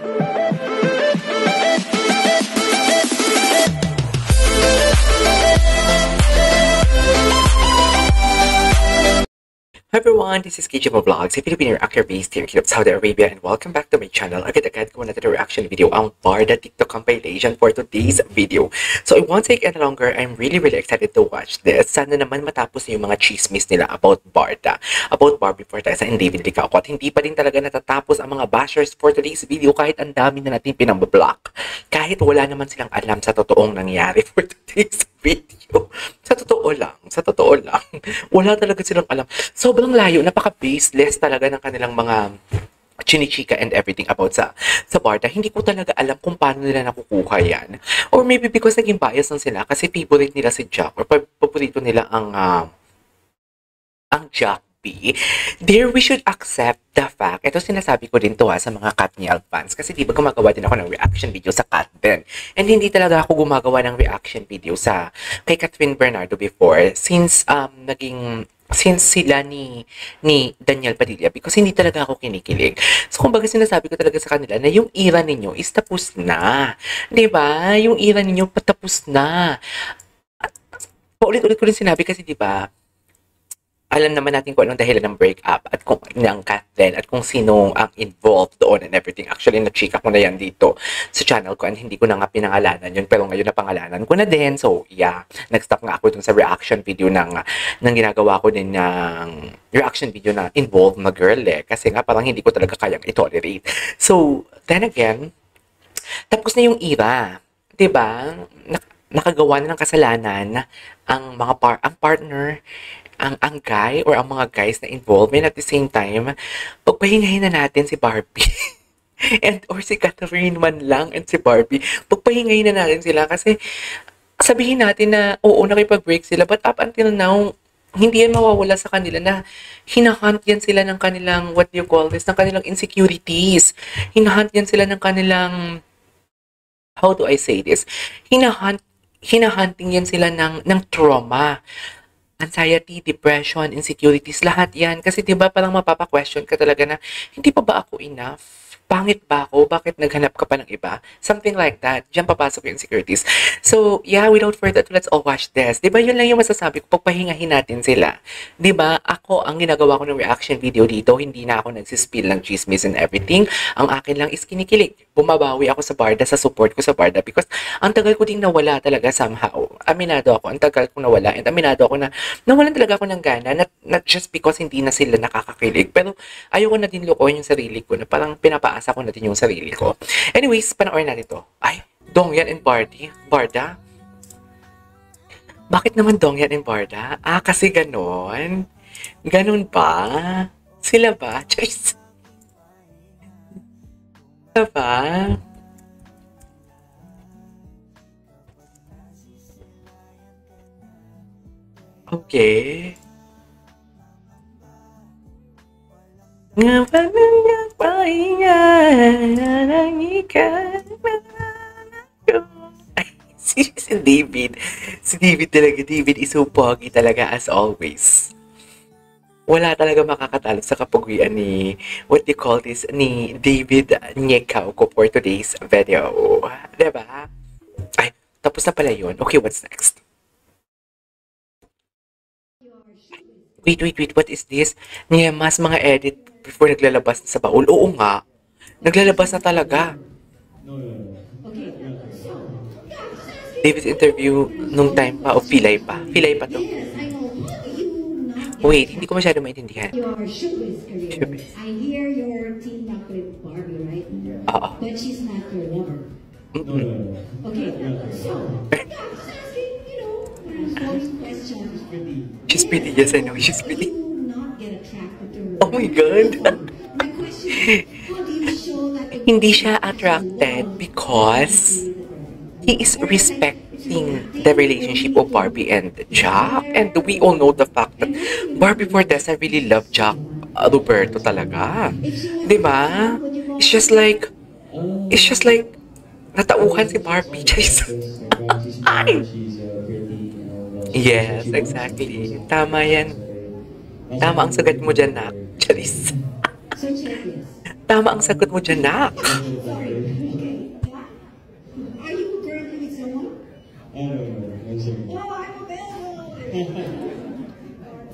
Hi everyone, this is KJMO Vlogs, a Filipino reactor based here in Saudi Arabia, and welcome back to my channel. Agad-agad ko na reaction video ang Barda TikTok compilation for today's video. So I won't take any longer. I'm really excited to watch this. Sana naman matapos na yung mga chismis nila about Barda, about Barbie Forteza and David Licauco, at hindi pa din talaga natatapos ang mga bashers for today's video kahit ang dami na natin pinambablock. Kahit wala naman silang alam sa totoong nangyari for today's video. Sa totoo lang, wala talaga silang alam. Sobrang layo, napaka-baseless talaga ng kanilang mga chinichika and everything about sa Barda. Hindi ko talaga alam kung paano nila nakukuha yan. Or maybe because naging bias lang sila kasi favorite nila si Jack or paborito nila ang Jack B. There, we should accept the fact. Ito sinasabi ko din to sa mga Katniel fans. Kasi di ba gumagawa din ako ng reaction video sa Kat Ben. And hindi talaga ako gumagawa ng reaction video kay Catherine Bernardo before. Since sila ni Daniel Padilla, because hindi talaga ako kinikilig. So, kumbaga sinasabi ko talaga sa kanila na yung era ninyo is tapos na. Diba? Yung era ninyo patapos na. Paulit-ulit ko rin sinabi kasi diba, alam naman natin kung anong dahilan ng breakup at kung ng Kathleen at kung sino ang involved doon and everything. Actually, na-chika ko na yan dito sa channel ko and hindi ko na nga pinangalanan yun. Pero ngayon na pangalanan ko na din. So, yeah. Nag-stop nga ako dun sa reaction video ng ginagawa ko din ng reaction video na involved na girl Kasi nga parang hindi ko talaga kayang i-tolerate. So, then again, tapos na yung era. Diba? Nakagawa na ng kasalanan ang partner, ang guy or ang mga guys na involved, and at the same time, pagpahingahin na natin si Barbie. or si Catherine man lang and si Barbie. Pagpahingahin na natin sila kasi sabihin natin na oo, nakipag-break sila, but up until now, hindi yan mawawala sa kanila na hinahunt yan sila ng kanilang, what do you call this, ng kanilang insecurities. Hinahunt yan sila ng kanilang, how do I say this? Hinahunting yan sila ng trauma. Anxiety, depression, insecurities, lahat yan. Kasi diba parang mapapa-question ka talaga na, hindi pa ba ako enough? Pangit ba ako? Bakit naghanap ka pa ng iba? Something like that. Diyan papasok yung insecurities. So, yeah, without further ado, let's all watch this. Diba yun lang yung masasabi ko, pagpahingahin natin sila. Diba, ako, ang ginagawa ko ng reaction video dito, hindi na ako nagsispill ng chismis and everything. Ang akin lang is kinikilig. Bumabawi ako sa Barda, sa support ko sa Barda, because ang tagal ko ding nawala talaga somehow. Aminado ako, ang tagal ko nawala, and aminado ako na nawalan talaga ako ng gana, not just because hindi na sila nakakakilig, pero ayoko na din lukoyin yung sarili ko, na parang pinapaasa ko na din yung sarili ko. Anyways, panoorin natin to. Ay, Dongyan and Barda? Bakit naman Dongyan and Barda? Kasi ganon. Ganon ba? Sila ba? Choice. Sila ba? Okay. Nga ba nang pahinga ng ikaw? Ay, si David. Si David talaga. David is so pogi talaga as always. Wala talaga makakatalo sa kapugian ni, what do you call this, ni David Licauco for today's video. Diba? Ay, tapos na pala yun. Okay, what's next? Wait, what is this? Mas mga edit before naglalabas na sa baul. Oo nga, naglalabas na talaga. David's interview nung time pa, o Pilay pa. Pilay pa to. Wait, hindi ko masyado maintindihan. Showbiz. I hear your team up with Barbie, right? Oo. But she's not your lover. Okay, so, just asking, following questions. She's pretty, yes I know, she's pretty. Do you not get attracted to her? Oh my God! My question is, how do you show that Hindi siya attracted because he is respecting the relationship of Barbie and Jack. And we all know the fact that Barbie Forteza really loved Jack Roberto talaga. Diba? It's just like, natauhan si Barbie. Ay! Yes, exactly. Tama yan. Tama ang sagot mo dyan, Nak. Charis. Tama ang sagot mo dyan, Nak.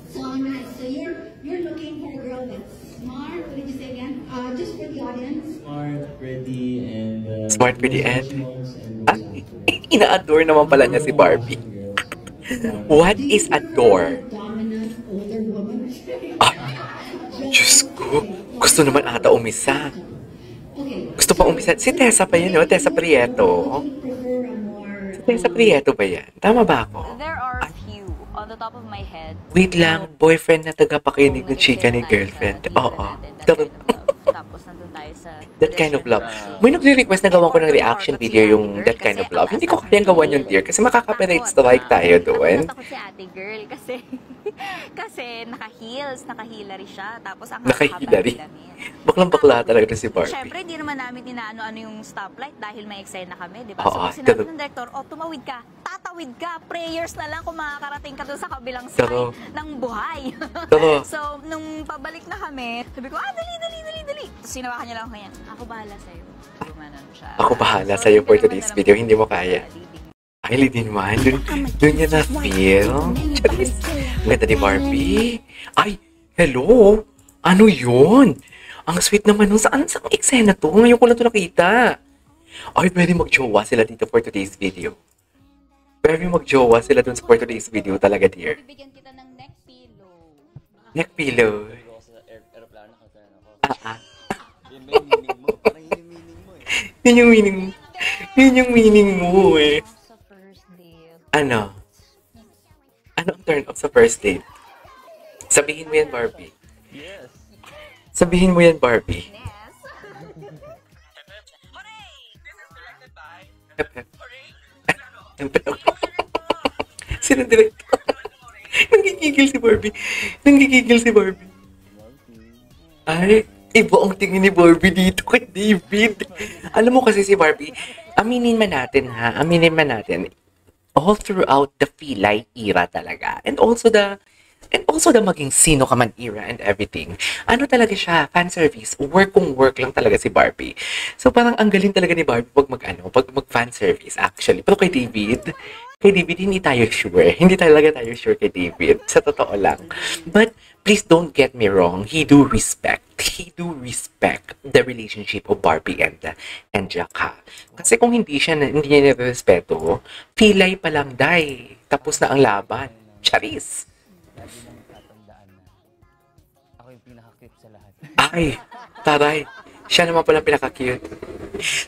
So nice. So you're looking for a girl that's smart. What did you say again? Just for the audience. Smart, pretty, and Smart, pretty, knows what and she wants and ah, goes after it. ina-adore naman pala niya si Barbie. What Do you is prefer adore? a dominant older woman? Ah, Diyos ko. Gusto naman ata umisa. Okay. Gusto pa umisa. Si Tessa pa yun, no? Tessa Prieto. You prefer a more Si Tessa Prieto ba yan? Tama ba ako? There are a few on the top of my head. Wait lang, boyfriend na tagapakinig ng chika ni girlfriend. Oo. Tapos nandun tayo sa That kind of love. May nagre-request na gawan ko ng reaction video yung that kind of love. Hindi ko kayang gawan yun, dear. Kasi makaka-copyright strike tayo doon. Takot si ate girl kasi kasi naka-heelary siya. Tapos ang Naka-heelary? haba ng damit. Baklang-bakla talaga si Barbie. Siyempre, hindi naman namin inaano-ano yung stoplight dahil may excite na kami, di ba? Oo, So, sinabi true. ng director, tumawid ka, tatawid ka, prayers na lang kung makakarating ka doon sa kabilang True. side ng buhay. True. So, nung pabalik na kami, sabi ko, dali. Tapos sinawakan niya lang ako yan, ako bahala sa'yo. Gumanon siya. Ako bahala So, sa'yo for hindi today's naman video. alam Hindi mo kung kaya. leading. Ay, hindi naman. Doon niya na-feel. Charis. Ang ganda ni Barbie. Ay, hello. Ano yun? Ang sweet naman nung saan eksena to? Ngayon ko lang to nakita. Ay, pwede mag-jowa sila dito for today's video. Pwede mag-jowa sila dun for today's video talaga, dear. Bibigyan kita ng neck pillow. Neck pillow. Ako sa aeroplano, nakatayan ako. Ah. Yun ba yung meaning mo? Parang yun yung meaning mo eh. Yun yung meaning mo. Yun yung meaning mo eh. Sa first date. Ano? Ano ang turn off sa first date? Sabihin mo yan, Barbie. Yes. Sabihin mo yan, Barbie. Yes. Sino director? Nanggigigil si Barbie. Nanggigigil si Barbie. Ay, iba ang tingin ni Barbie dito kay David. Alam mo kasi si Barbie, aminin man natin, all throughout the Filay era talaga. And also the maging sino ka man era and everything. Ano talaga siya, fan service, work lang talaga si Barbie. So parang ang galing talaga ni Barbie pag mag-fan service actually. Pero kay David, hindi tayo sure. Hindi talaga tayo sure kay David. Sa totoo lang. But please don't get me wrong. He do respect the relationship of Barbie and Jaka. Kasi kung hindi niya nirespeto, pilay pa lang day. Tapos na ang laban. Charis. Lagi nang tatandaan na ako yung pinaka-cute sa lahat. Ay, taray. Siya naman pala pinaka-cute.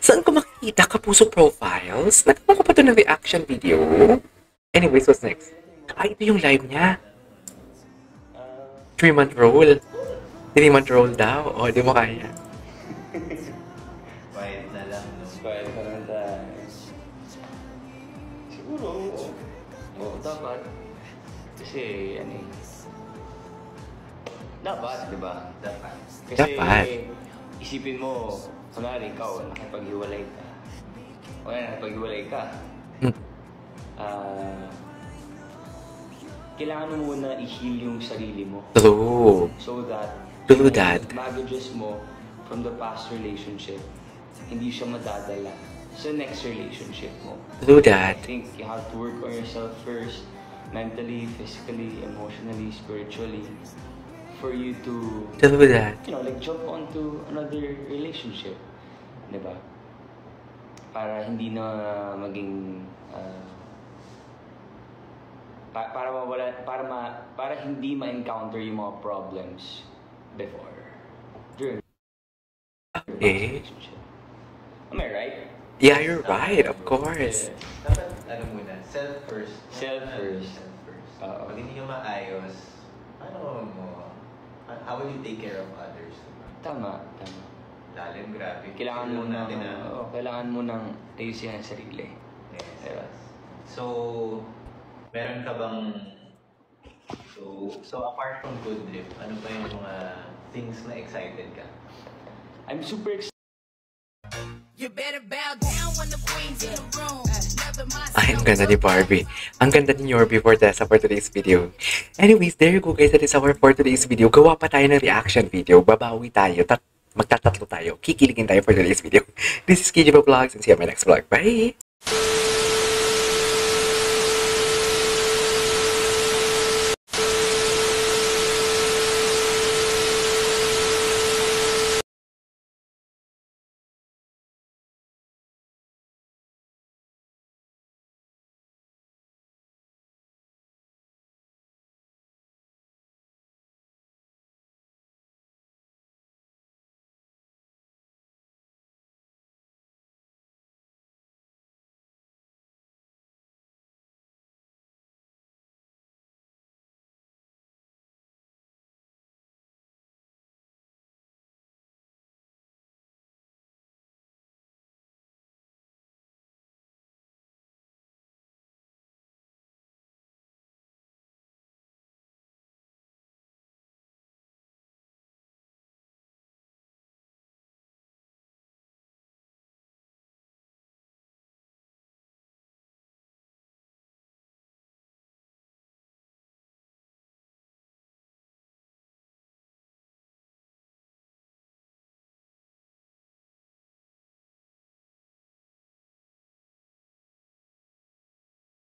Saan ko makikita Kapuso Profiles? Nagkaroon ko pa ito ng reaction video. Anyways, what's next? Ay, ito yung live niya. 3-month roll. 3-month roll daw. O, di mo kaya. Quiet na lang, no? Quiet na lang tayo. Siguro, oo, dapat. Kasi, ano eh. Dapat, di ba? Dapat. Kasi, Dapat. isipin mo, kunwari ikaw, nakipaghiwalay ka. O yan, nakipaghiwalay ka. Hmm. Kailangan mo muna i-heal yung sarili mo. True. So that, True yung that. baggages mo from the past relationship, hindi siya madadala sa next relationship mo. True I that. think you have to work on yourself first, mentally, physically, emotionally, spiritually, for you to, True that. like jump onto another relationship. Diba? Para hindi na maging, para hindi ma-encounter yung mga problems before, during Okay. relationship. Am I right? Yeah, you're right. Of course. Dapat, ano muna, self first. Self first. Self first. Oo. Pag hindi ka maayos, how will you take care of others? Diba? Tama. Lalim, grabe. Kailangan mo Kailangan nang, natin na, kailangan mo nang ayusin ang sarili. yes. Diba? So, meron ka bang, so apart from Good Trip, ano pa yung mga things na excited ka? I'm super excited. Ay, ang ganda ni Barbie. Ang ganda ni Yorby for Tessa for today's video. Anyways, there you go guys. That is our for today's video. Gawa pa tayo ng reaction video. Babawi tayo. Magtatatlo tayo. Kikiligin tayo for today's video. This is KJ Vlogs and see you on my next vlog. Bye!